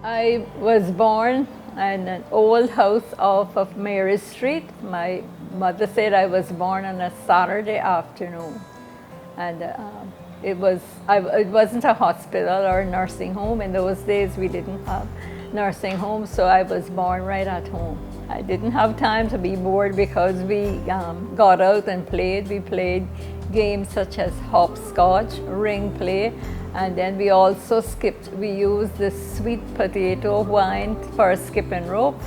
I was born in an old house off of Mary Street. My mother said I was born on a Saturday afternoon. And it wasn't a hospital or a nursing home. In those days, we didn't have nursing homes, so I was born right at home. I didn't have time to be bored because we got out and played. We played games such as hopscotch, ring play, and then we also skipped. We used the sweet potato wine for a skipping rope,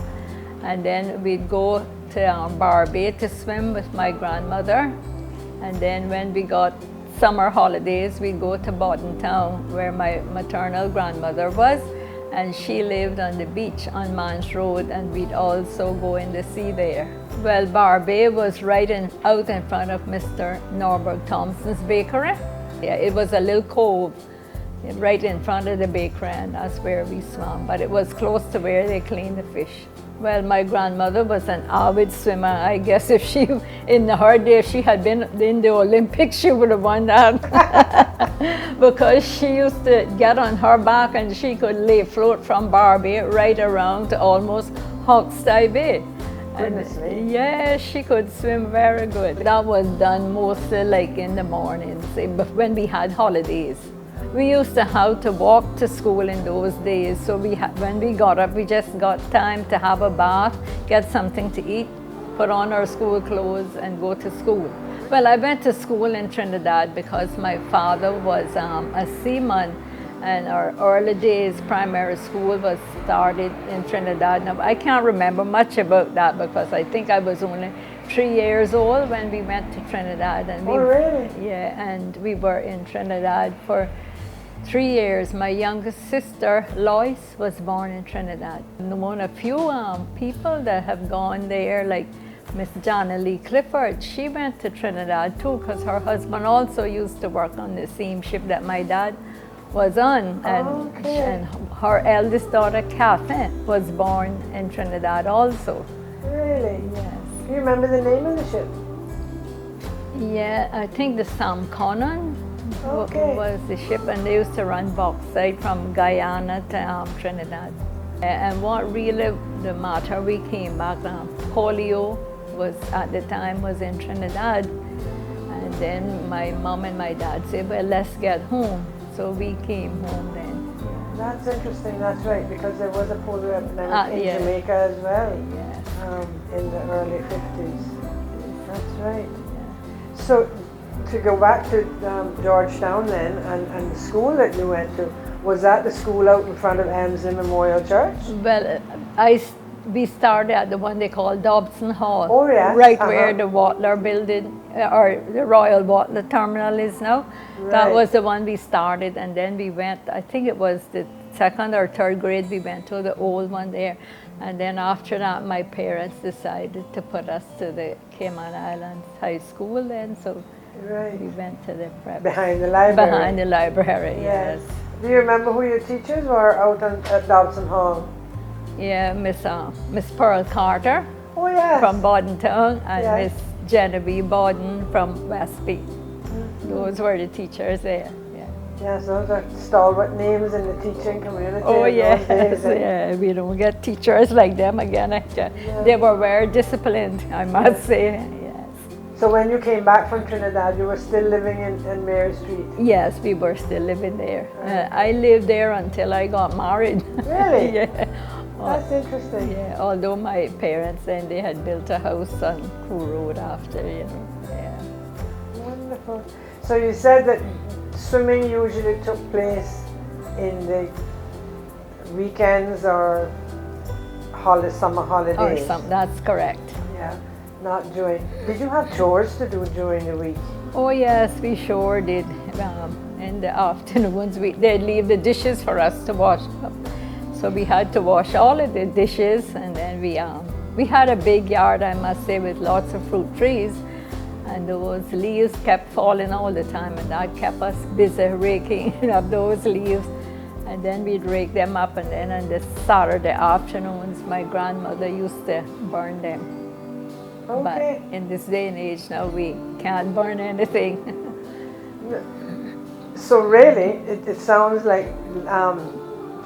and then we'd go to Barbie to swim with my grandmother. And then when we got summer holidays, we'd go to Town, where my maternal grandmother was, and she lived on the beach on Manch Road, and we'd also go in the sea there. Well, Barbie was out in front of Mr. Norberg Thompson's bakery. Yeah, it was a little cove right in front of the bakery, and that's where we swam, but it was close to where they cleaned the fish. Well, my grandmother was an avid swimmer. I guess if she, in her day, if she had been in the Olympics, she would have won that. Because she used to get on her back and she could lay float from Barbie right around to almost Hawkeye Bay. And yeah, she could swim very good. That was done mostly like in the mornings, when we had holidays. We used to have to walk to school in those days, so when we got up, we just got time to have a bath, get something to eat, put on our school clothes, and go to school. Well, I went to school in Trinidad because my father was a seaman, and our early days primary school was started in Trinidad. Now, I can't remember much about that because I think I was only 3 years old when we went to Trinidad. And really? Yeah, and we were in Trinidad for 3 years. My youngest sister, Lois, was born in Trinidad. And known a few people that have gone there, like Miss Jana Lee Clifford. She went to Trinidad too because her husband also used to work on the same ship that my dad was on. And her eldest daughter, Catherine, was born in Trinidad also. Really? Yes. Do you remember the name of the ship? Yeah, I think the Sam Conan was the ship, and they used to run bauxite from Guyana to Trinidad. And what really the matter, we came back, polio was at the time was in Trinidad, and then my mom and my dad said, well, let's get home. So we came home then. That's interesting, that's right, because there was a polio epidemic in Jamaica as well, in the early 50s. That's right. Yeah. So to go back to Georgetown then, and the school that you went to, was that the school out in front of Emsley Memorial Church? Well, we started at the one they call Dobson Hall. Oh, yes. Right where the Watler building, or the Royal Watler Terminal is now. Right. That was the one we started, and then we went, I think it was the 2nd or 3rd grade, we went to the old one there. And then after that, my parents decided to put us to the Cayman Islands High School then, so we went to the prep. Behind the library? Behind the library, yes. Do you remember who your teachers were out at Dobson Hall? Yeah, Miss Pearl Carter from Town, and Miss Genevieve Borden from Westby. Those were the teachers there. Yes, those are stalwart names in the teaching community. Oh yes, yeah, we don't get teachers like them again. They were very disciplined, I must say. Yes. So when you came back from Trinidad, you were still living in Mary Street? Yes, we were still living there. I lived there until I got married. Really? Yeah. That's interesting. Yeah, although my parents then they had built a house on Crew Road after, Yeah. Wonderful. So you said that swimming usually took place in the weekends or summer holidays? That's correct. Yeah, not during. Did you have chores to do during the week? Oh yes, we sure did. In the afternoons, they'd leave the dishes for us to wash up. So we had to wash all of the dishes, and then we had a big yard, I must say, with lots of fruit trees. And those leaves kept falling all the time, and that kept us busy raking up those leaves. And then we'd rake them up, and then on the Saturday afternoons, my grandmother used to burn them. Okay. But in this day and age now, we can't burn anything. So really, it sounds like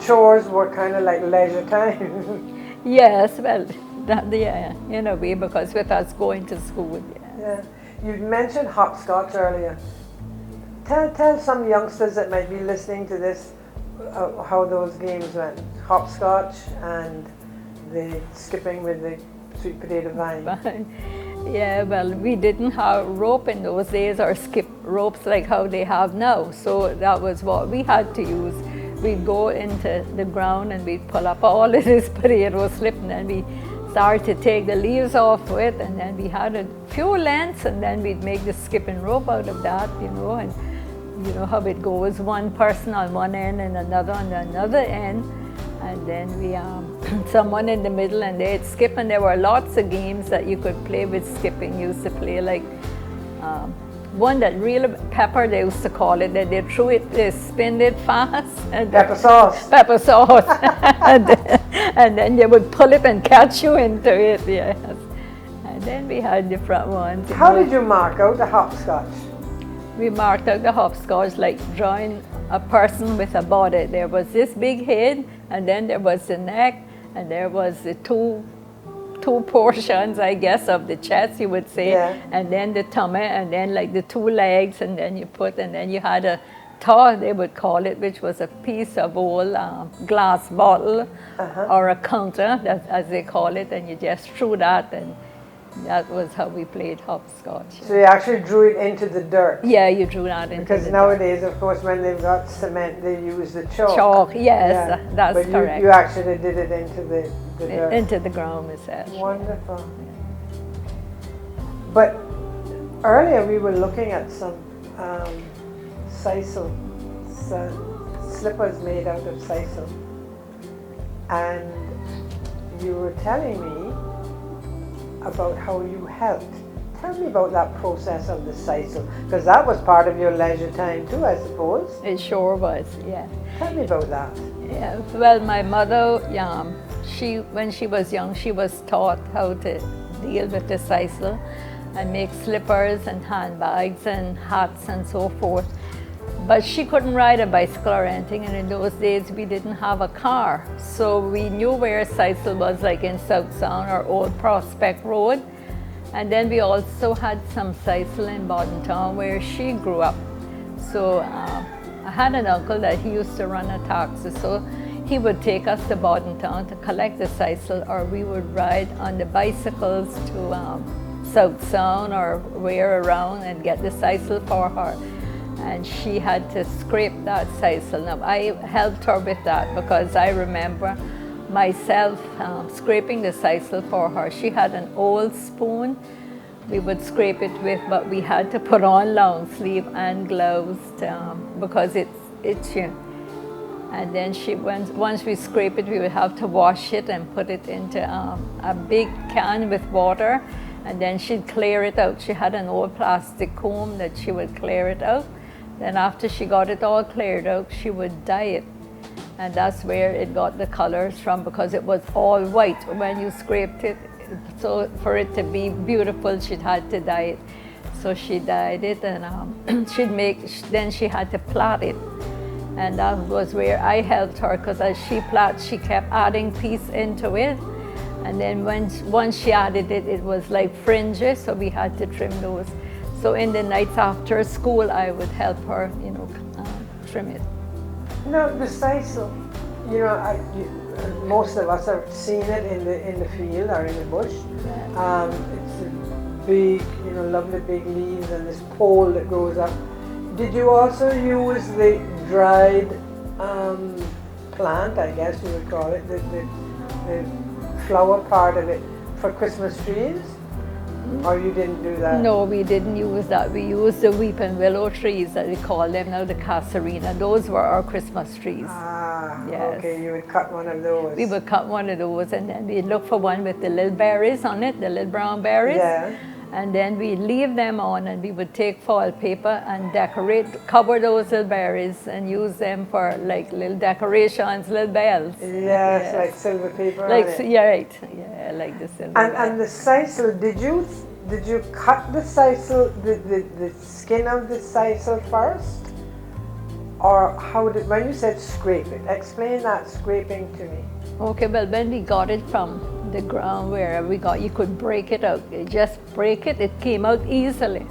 chores were kind of like leisure time. Yes, well, yeah, in a way, because with us going to school. Yeah. You mentioned hopscotch earlier. Tell some youngsters that might be listening to this how those games went. Hopscotch and the skipping with the sweet potato vine. Yeah, well, we didn't have rope in those days or skip ropes like how they have now. So that was what we had to use. We'd go into the ground and we'd pull up all of this potato slip, and then we started to take the leaves off it, and then we had a few lengths, and then we'd make the skipping rope out of that, you know, and you know how it goes, one person on one end and another on another end, and then we someone in the middle, and they'd skip, and there were lots of games that you could play with skipping. You used to play like one that really pepper, they used to call it, that they threw it, they spinned it fast. And pepper sauce. Pepper sauce. and then they would pull it and catch you into it, yes. And then we had different ones. How did you mark out the hopscotch? We marked out the hopscotch like drawing a person with a body. There was this big head, and then there was the neck, and there was the two portions, I guess, of the chest, you would say, yeah. And then the tummy, and then like the two legs, and then you had a taw, they would call it, which was a piece of old glass bottle or a counter, as they call it, and you just threw that, and that was how we played hopscotch. So you actually drew it into the dirt? Yeah, you drew that into because the nowadays, dirt. Of course, when they've got cement, they use the chalk. Chalk, yes, yeah. that's but correct. You actually did it into the dirt. Into the ground itself. Wonderful. But earlier we were looking at some sisal, slippers made out of sisal, and you were telling me about how you helped. Tell me about that process of the sisal, because that was part of your leisure time too, I suppose. It sure was, yeah. Tell me about that. Yeah, well, my mother, when she was young, she was taught how to deal with the sisal and make slippers and handbags and hats and so forth. But she couldn't ride a bicycle or anything, and in those days we didn't have a car. So we knew where sisal was, like in South Sound or Old Prospect Road. And then we also had some sisal in Bordentown where she grew up. So I had an uncle that he used to run a taxi, so he would take us to Bordentown to collect the sisal, or we would ride on the bicycles to South Sound or where around and get the sisal for her. And she had to scrape that sisal. Now I helped her with that because I remember myself scraping the sisal for her. She had an old spoon we would scrape it with, but we had to put on long sleeve and gloves because it's itchy. And then once we scrape it, we would have to wash it and put it into a big can with water, and then she'd clear it out. She had an old plastic comb that she would clear it out. Then after she got it all cleared out, she would dye it. And that's where it got the colors from, because it was all white when you scraped it. So for it to be beautiful, she'd had to dye it. So she dyed it, and then she had to plait it. And that was where I helped her, because as she plaited, she kept adding piece into it. And then once she added it, it was like fringes, so we had to trim those. So in the nights after school, I would help her, trim it. Now the sisal, most of us have seen it in the field or in the bush. Yeah. It's a big, lovely big leaves and this pole that goes up. Did you also use the dried plant, I guess you would call it, the flower part of it for Christmas trees? Or you didn't do that? No, we didn't use that. We used the weeping willow trees, that we call them now, the casarina. Those were our Christmas trees. Ah, yes. Okay, you would cut one of those. We would cut one of those, and then we'd look for one with the little berries on it, the little brown berries. Yeah. And then we'd leave them on, and we would take foil paper and cover those little berries and use them for like little decorations, little bells. Yes, like silver paper like, on it. Yeah, right. Yeah, like the silver And the sisal, did you cut the sisal, the skin of the sisal first? Or when you said scrape it, explain that scraping to me. Okay, well, when we got it from the ground where we got, you could break it out. You just break it, it came out easily.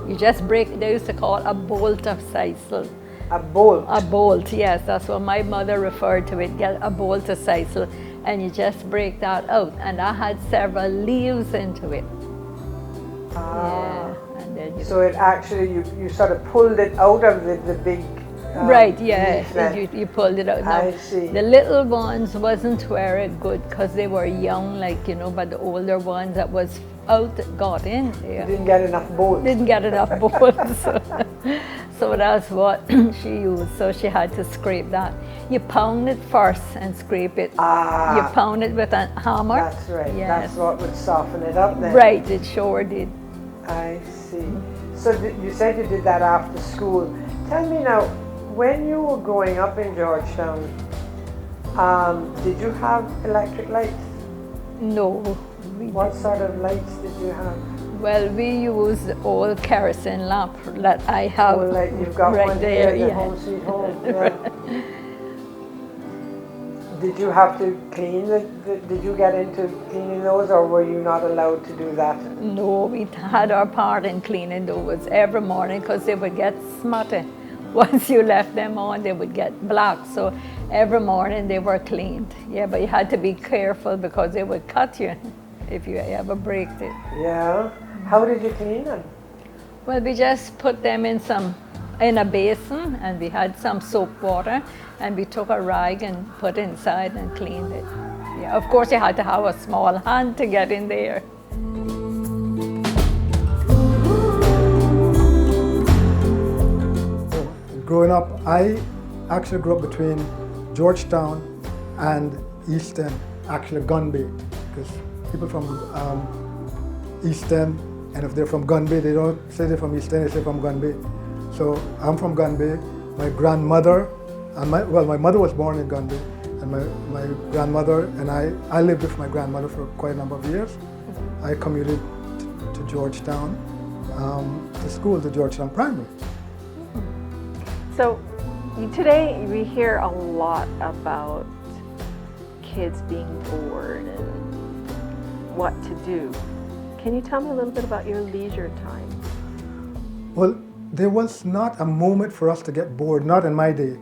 You just break it, they used to call a bolt of sisal. A bolt? A bolt, yes, that's what my mother referred to it, get a bolt of sisal, and you just break that out. And I had several leaves into it. Ah. Yeah, and then so it actually, you sort of pulled it out of the big right, yeah, you pulled it out. Now, I see. the little ones wasn't very good because they were young, like, you know, but the older ones that was out got in there. Didn't get enough bolts. Didn't get enough bolts. So that's what she used, so she had to scrape that. You pound it first and scrape it. Ah. You pound it with a hammer. That's right, yes. That's what would soften it up then. Right, it sure did. I see. So you said you did that after school. Tell me now, when you were growing up in Georgetown, did you have electric lights? No. What sort of lights did you have? Well, we used the old kerosene lamp that I have. Oh, like you've got right one there, here, the yeah. Home Sweet Home. Yeah. Did you have to clean did you get into cleaning those, or were you not allowed to do that? No, we had our part in cleaning those every morning because they would get smutty. Once you left them on, they would get black. So every morning they were cleaned. Yeah, but you had to be careful because they would cut you if you ever breaked it. Yeah. How did you clean them? Well, we just put them in a basin, and we had some soap water, and we took a rag and put inside and cleaned it. Yeah, of course you had to have a small hand to get in there. Growing up, I actually grew up between Georgetown and East End, actually Gun Bay, because people from East End, and if they're from Gun Bay, they don't say they're from East End, they say from Gun Bay. So I'm from Gun Bay. My grandmother, and my mother was born in Gun Bay, and my grandmother and I lived with my grandmother for quite a number of years. I commuted to Georgetown, to school, to Georgetown Primary. So today we hear a lot about kids being bored and what to do. Can you tell me a little bit about your leisure time? Well, there was not a moment for us to get bored, not in my day,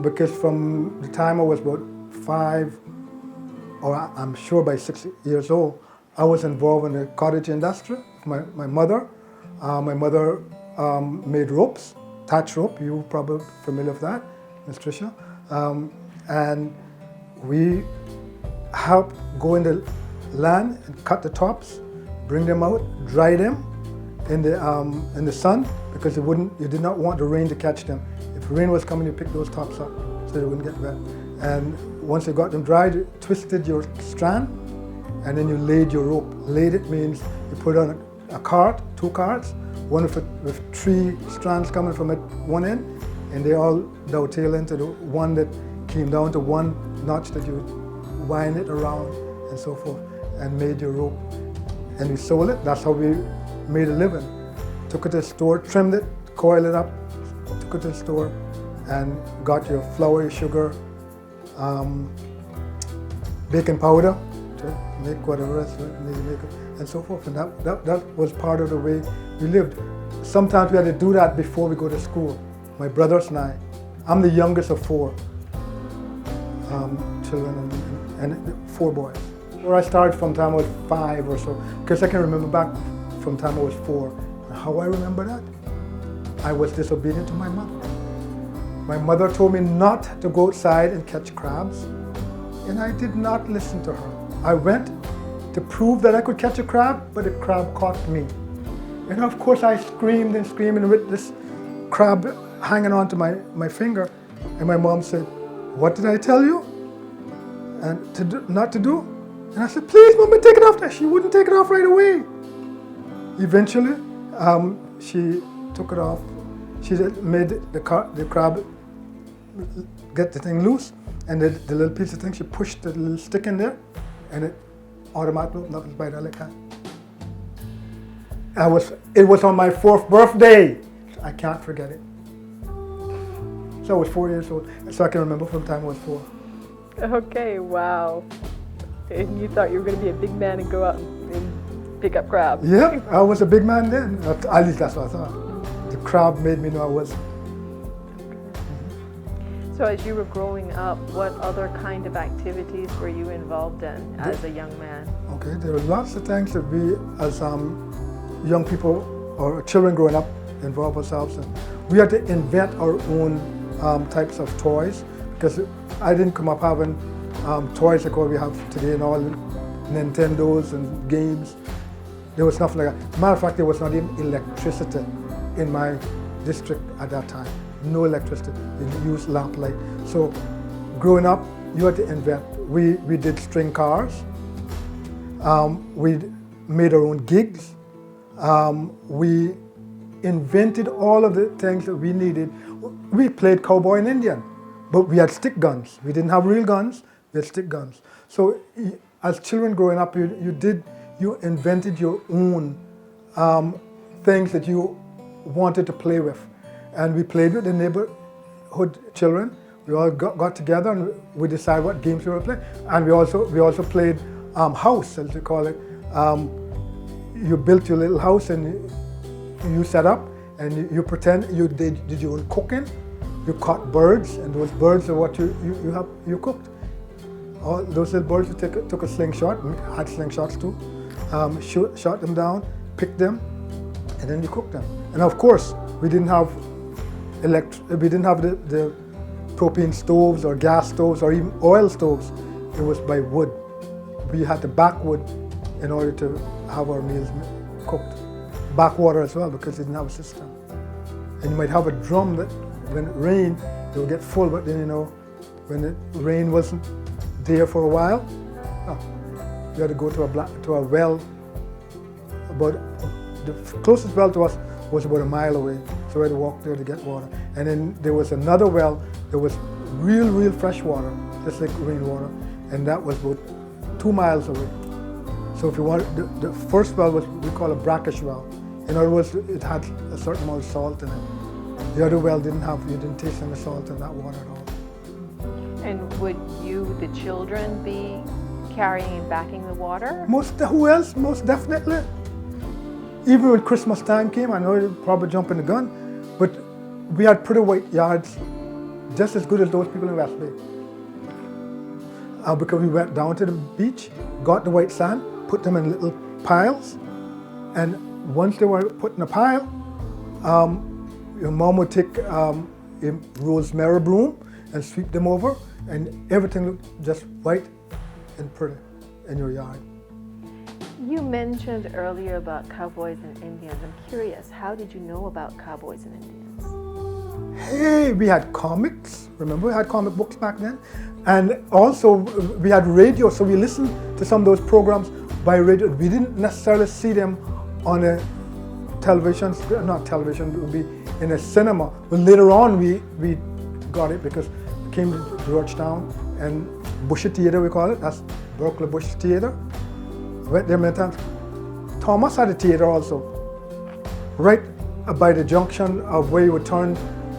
because from the time I was about 5, or I'm sure by 6 years old, I was involved in the cottage industry. My mother made ropes, thatch rope. You're probably familiar with that, Ms. Tricia. And we helped go in the land and cut the tops, bring them out, dry them in the sun, because you did not want the rain to catch them. If rain was coming, you pick those tops up so they wouldn't get wet. And once you got them dried, you twisted your strand, and then you laid your rope. Laid it means you put on a cart, 2 carts, one with 3 strands coming from it one end, and they all dovetail into the one that came down to one notch that you wind it around and so forth, and made your rope. And we sold it. That's how we made a living. Took it to the store, trimmed it, coiled it up, took it to the store, and got your flour, your sugar, baking powder to make whatever else you need to make it, and so forth. And that was part of the way we lived. Sometimes we had to do that before we go to school. My brothers and I. I'm the youngest of 4 children and 4 boys. Where I started from time I was 5 or so, because I can remember back from time I was 4. How I remember that? I was disobedient to my mother. My mother told me not to go outside and catch crabs, and I did not listen to her. I went to prove that I could catch a crab, but the crab caught me. And of course I screamed and screamed, and with this crab hanging onto my finger, and my mom said, "What did I tell you? And not to do?" And I said, "Please, Mama, take it off." She wouldn't take it off right away. Eventually, she took it off. She made the crab get the thing loose, and the little piece of thing, she pushed the little stick in there, and it automatically opened up and bite like that. It was on my 4th birthday. I can't forget it. So I was 4 years old. So I can remember from the time I was 4. Okay, wow. And you thought you were going to be a big man and go out and pick up crabs. Yeah, I was a big man then. At least that's what I thought. The crab made me know I was. So as you were growing up, what other kind of activities were you involved in as a young man? Okay, there were lots of things that we as young people or children growing up involve ourselves in. We had to invent our own types of toys, because I didn't come up having toys like what we have today and all Nintendos and games. There was nothing like that. Matter of fact, there was not even electricity in my district at that time. No electricity. We used lamplight. So growing up, you had to invent. We did string cars. We made our own gigs. We invented all of the things that we needed. We played cowboy and Indian, but we had stick guns. We didn't have real guns, we had stick guns. So as children growing up, you invented your own things that you wanted to play with. And we played with the neighborhood children. We all got together and we decided what games we were playing. And we also played house, as we call it. You built your little house and you set up and you pretend you did your own cooking. You caught birds, and those birds are what you cooked. All those little birds, you took a slingshot, had slingshots too, shot them down, picked them, and then you cooked them. And of course, we didn't have the propane stoves or gas stoves or even oil stoves. It was by wood. We had to back wood in order to have our meals cooked. Backwater as well, because we didn't have a system. And you might have a drum that when it rained, it would get full, but then when the rain wasn't there for a while, you had to go to a well. About the closest well to us was about a mile away, so we had to walk there to get water. And then there was another well that was real fresh water, just like rainwater, and that was about 2 miles away. So if you want, the first well was we call a brackish well. In other words, it had a certain amount of salt in it. The other well you didn't taste any salt in that water at all. And would you, the children, be carrying and backing the water? Who else? Most definitely. Even when Christmas time came, I know you'd probably jump in the gun, but we had pretty white yards, just as good as those people in West Bay. Because we went down to the beach, got the white sand, put them in little piles, and once they were put in a pile, your mom would take a rosemary broom and sweep them over, and everything looked just white and pretty in your yard. You mentioned earlier about cowboys and Indians. I'm curious, how did you know about cowboys and Indians? Hey, we had comics. Remember, we had comic books back then? And also, we had radio, so we listened to some of those programs by radio. We didn't necessarily see them on a television, not television, it would be in a cinema. But later on, we got it because we came to Georgetown and Bushy Theater, we call it. That's Berkeley Bush Theater. Went there many times. Thomas had a theater also, right by the junction of where you would turn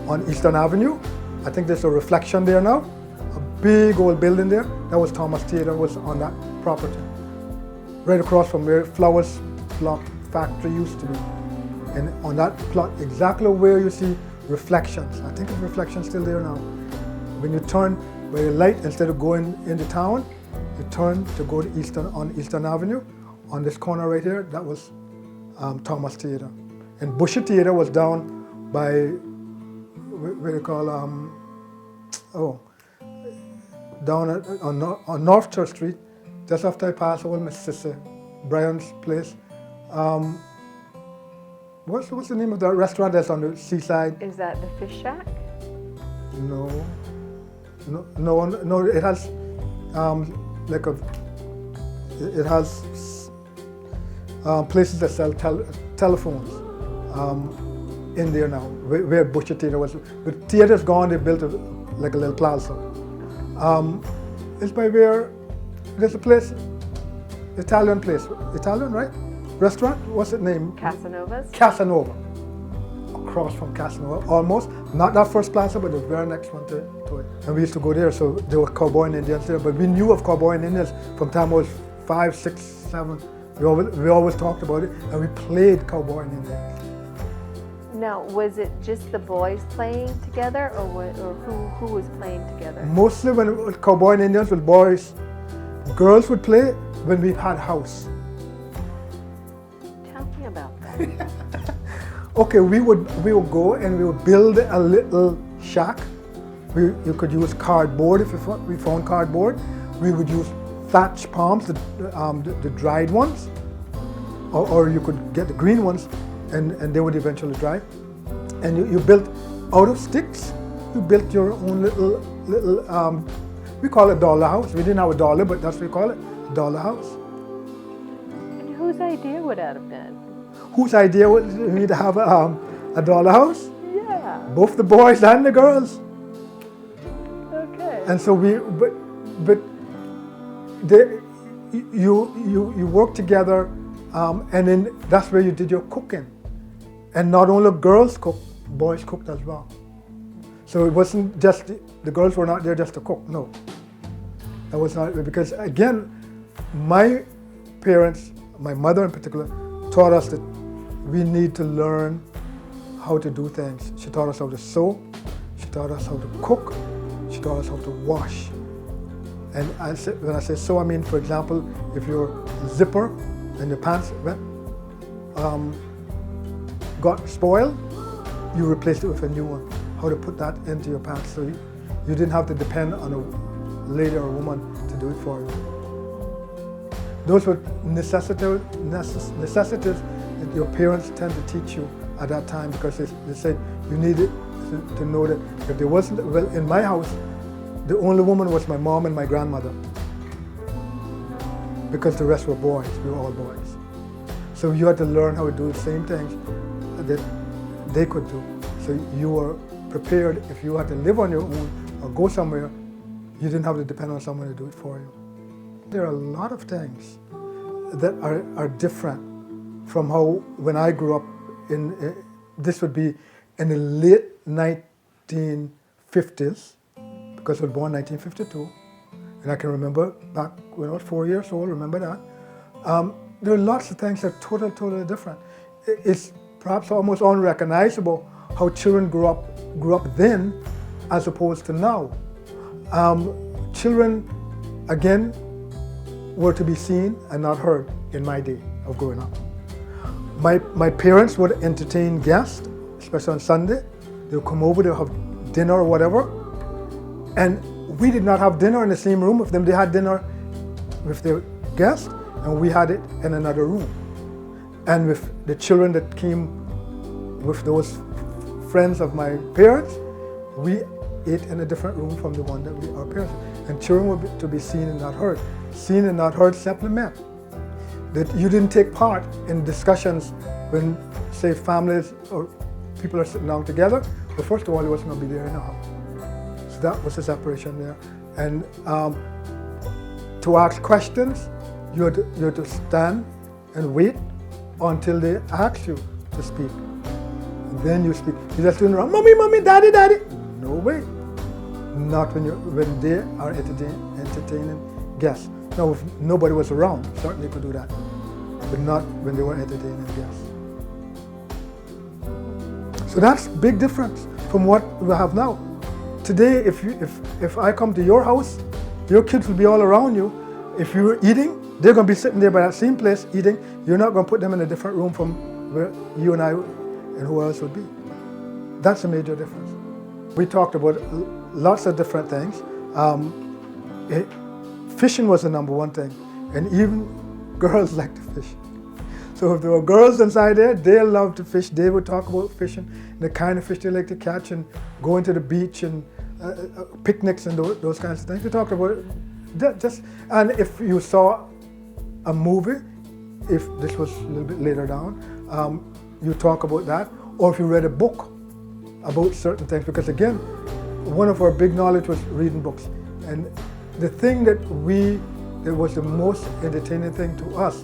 on Eastern Avenue. I think there's a reflection there now. A big old building there. That was Thomas Theater, was on that property. Right across from where Flowers Block Factory used to be. And on that plot, exactly where you see Reflections. I think the Reflection's still there now. When you turn by the light, instead of going into town, you turn to go to Eastern Avenue. On this corner right here, that was Thomas Theater. And Bushy Theater was down by, where you call, down on North Church Street, just after I pass over Mississippi, Brian's place. What's the name of the restaurant that's on the seaside? Is that the Fish Shack? No, it has it has places that sell telephones in there now, where Butcher Theater was. The theater's gone, they built like a little plaza. It's by where, there's a place, Italian, right? Restaurant, what's its name? Casanova's? Casanova. Across from Casanova, almost. Not that first plaza, but the very next one to it. And we used to go there, so there were cowboy and Indians there. But we knew of cowboy and Indians from the time I was 5, 6, 7. We always talked about it, and we played cowboy and Indians. Now, was it just the boys playing together, or who was playing together? Mostly when it was cowboy and Indians with boys, girls would play when we had house. Tell me about that. Okay, we would go and we would build a little shack. You could use cardboard if we found cardboard. We would use thatch palms, the dried ones, or you could get the green ones, and they would eventually dry. And you built out of sticks. You built your own little. We call it dollar house. We didn't have a dollar, but that's what we call it, dollar house. And whose idea would that have been? Whose idea was me to have a dollar house? Yeah. Both the boys and the girls. Okay. And so you work together, and then that's where you did your cooking. And not only girls cooked, boys cooked as well. So it wasn't just the girls were not there just to cook. No, that was not, because again, my parents, my mother in particular, taught us that we need to learn how to do things. She taught us how to sew. She taught us how to cook. She taught us how to wash. And when I say sew, I mean, for example, if your zipper and your pants got spoiled, you replaced it with a new one. How to put that into your pants, so you didn't have to depend on a lady or a woman to do it for you. Those were necessities that your parents tend to teach you at that time, because they said you needed to know that if there wasn't, well, in my house, the only woman was my mom and my grandmother, because the rest were boys. We were all boys. So you had to learn how to do the same things that they could do. So you were prepared. If you had to live on your own or go somewhere, you didn't have to depend on someone to do it for you. There are a lot of things that are different from how, when I grew up, this would be in the late 1950s, because I was born in 1952, and I can remember back when I was 4 years old, remember that. There are lots of things that are totally different. It's perhaps almost unrecognizable how children grew up then as opposed to now. Children, again, were to be seen and not heard in my day of growing up. My parents would entertain guests, especially on Sunday. They would come over, they would have dinner or whatever. And we did not have dinner in the same room with them. They had dinner with their guests, and we had it in another room. And with the children that came with those friends of my parents, we ate in a different room from the one that our parents. And children were to be seen and not heard. Seen and not heard simply meant that you didn't take part in discussions when, say, families or people are sitting down together. But first of all, you wasn't going to be there anyhow. So that was the separation there. And to ask questions, you had to stand and wait until they asked you to speak. And then you speak. You just turn around, mommy, daddy. No way. Not when they are entertaining guests. Now, if nobody was around, certainly could do that, but not when they were entertaining guests. So that's a big difference from what we have now. Today, if I come to your house, your kids will be all around you. If you were eating, they're going to be sitting there by that same place eating. You're not going to put them in a different room from where you and I and who else would be. That's a major difference. We talked about lots of different things. Fishing was the number one thing, and even girls like to fish. So if there were girls inside there, they love to fish. They would talk about fishing, the kind of fish they like to catch, and going to the beach and picnics and those kinds of things. We talked about it. And if you saw a movie, if this was a little bit later down, you talk about that, or if you read a book about certain things, because again, one of our big knowledge was reading books. And the thing that was the most entertaining thing to us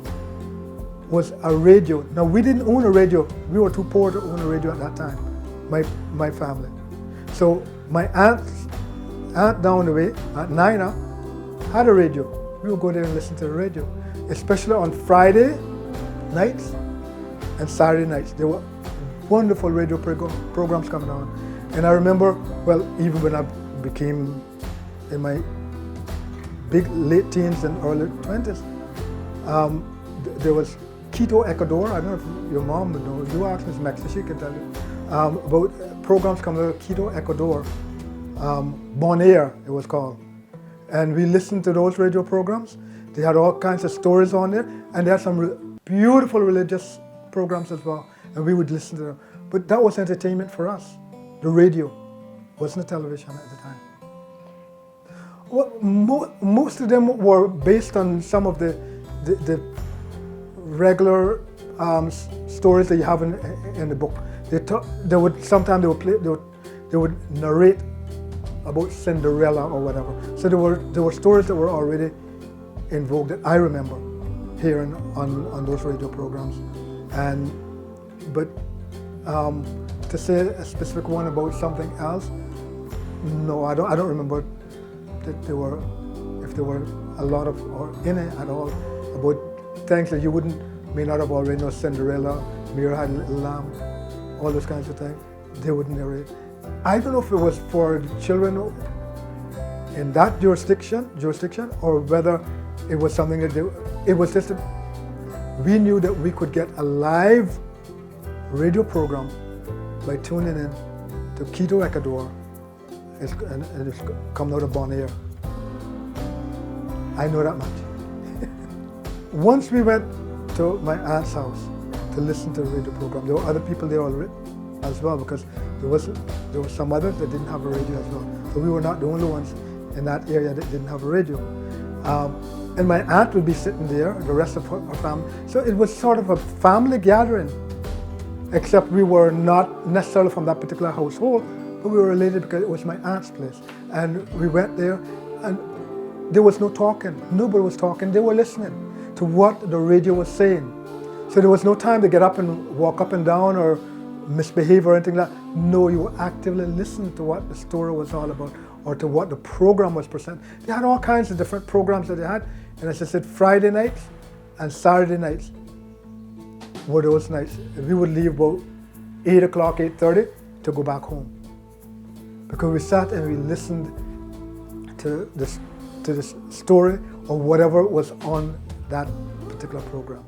was a radio. Now, we didn't own a radio. We were too poor to own a radio at that time, my family. So my aunt down the way, Aunt Nina, had a radio. We would go there and listen to the radio, especially on Friday nights and Saturday nights. There were wonderful radio programs coming on. And I remember, well, even when I became in my big late teens and early 20s, there was Quito, Ecuador. I don't know if your mom would know. You ask Miss Maxie, she can tell you. About programs coming out of Quito, Ecuador. Bon Air, it was called. And we listened to those radio programs. They had all kinds of stories on there, and they had some beautiful religious programs as well, and we would listen to them. But that was entertainment for us. The radio wasn't a television at the time. Well, most of them were based on some of the regular stories that you have in the book. Sometimes they would narrate about Cinderella or whatever. So there were stories that were already in vogue that I remember hearing on those radio programs. But to say a specific one about something else, no, I don't remember that if there were a lot of or any at all about things that you may not have already known. Cinderella, Mira Had a Little Lamb, all those kinds of things. They would narrate. I don't know if it was for the children in that jurisdiction, or whether it was something that it was just we knew that we could get a live radio program by tuning in to Quito, Ecuador, and it's coming out of Bon Air. I know that much. Once we went to my aunt's house to listen to the radio program, there were other people there already as well, because there were some others that didn't have a radio as well. So we were not the only ones in that area that didn't have a radio. And my aunt would be sitting there, the rest of her family. So it was sort of a family gathering, except we were not necessarily from that particular household, but we were related because it was my aunt's place. And we went there, and there was no talking. Nobody was talking. They were listening to what the radio was saying. So there was no time to get up and walk up and down or misbehave or anything like that. No, you were actively listening to what the story was all about, or to what the program was presenting. They had all kinds of different programs that they had. And as I said, Friday nights and Saturday nights were those nights. We would leave about 8 o'clock, 8:30 to go back home. Because we sat and we listened to this story or whatever was on that particular program.